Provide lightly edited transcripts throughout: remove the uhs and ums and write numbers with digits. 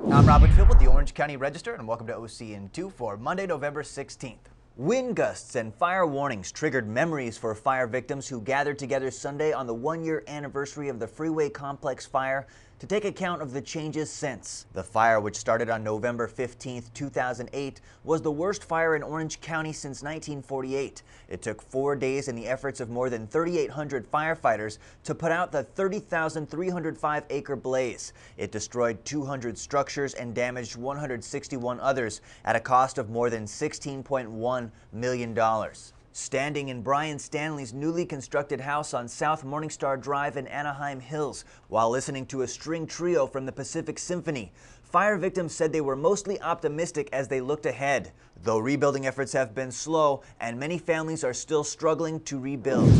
I'm Rob Whitfield with the Orange County Register, and welcome to OC in 2 for Monday, November 16th. Wind gusts and fire warnings triggered memories for fire victims who gathered together Sunday on the one-year anniversary of the Freeway complex fire to take account of the changes since. The fire, which started on November 15, 2008, was the worst fire in Orange County since 1948. It took 4 days and the efforts of more than 3,800 firefighters to put out the 30,305-acre blaze. It destroyed 200 structures and damaged 161 others at a cost of more than $16.1 million. Standing in Brian Stanley's newly constructed house on South Morningstar Drive in Anaheim Hills while listening to a string trio from the Pacific Symphony, fire victims said they were mostly optimistic as they looked ahead, though rebuilding efforts have been slow and many families are still struggling to rebuild.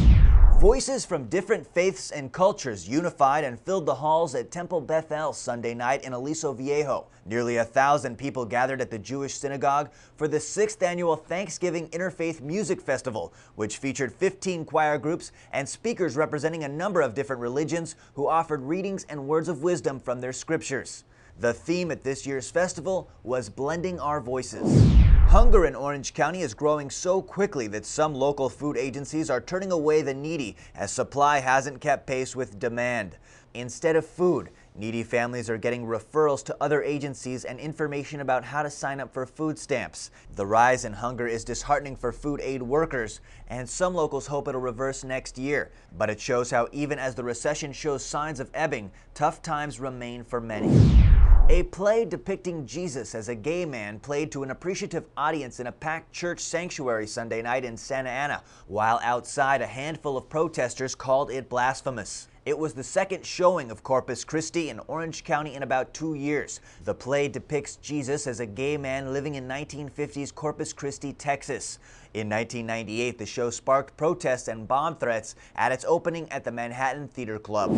Voices from different faiths and cultures unified and filled the halls at Temple Beth El Sunday night in Aliso Viejo. Nearly 1,000 people gathered at the Jewish synagogue for the 6th annual Thanksgiving Interfaith Music Festival, which featured 15 choir groups and speakers representing a number of different religions who offered readings and words of wisdom from their scriptures. The theme at this year's festival was blending our voices. Hunger in Orange County is growing so quickly that some local food agencies are turning away the needy as supply hasn't kept pace with demand. Instead of food, needy families are getting referrals to other agencies and information about how to sign up for food stamps. The rise in hunger is disheartening for food aid workers, and some locals hope it'll reverse next year. But it shows how even as the recession shows signs of ebbing, tough times remain for many. A play depicting Jesus as a gay man played to an appreciative audience in a packed church sanctuary Sunday night in Santa Ana, while outside a handful of protesters called it blasphemous. It was the second showing of Corpus Christi in Orange County in about 2 years. The play depicts Jesus as a gay man living in 1950s Corpus Christi, Texas. In 1998, the show sparked protests and bomb threats at its opening at the Manhattan Theater Club.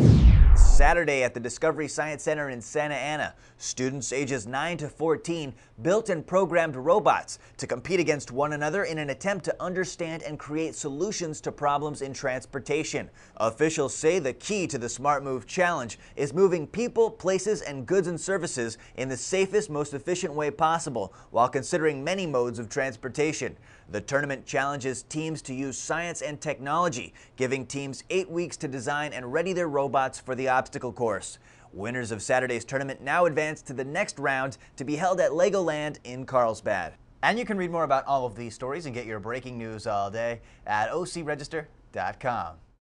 Saturday at the Discovery Science Center in Santa Ana, students ages 9 to 14 built and programmed robots to compete against one another in an attempt to understand and create solutions to problems in transportation. Officials say the key to the Smart Move Challenge is moving people, places, and goods and services in the safest, most efficient way possible while considering many modes of transportation. The tournament challenges teams to use science and technology, giving teams 8 weeks to design and ready their robots for the obstacle course. Winners of Saturday's tournament now advance to the next round to be held at Legoland in Carlsbad. And you can read more about all of these stories and get your breaking news all day at ocregister.com.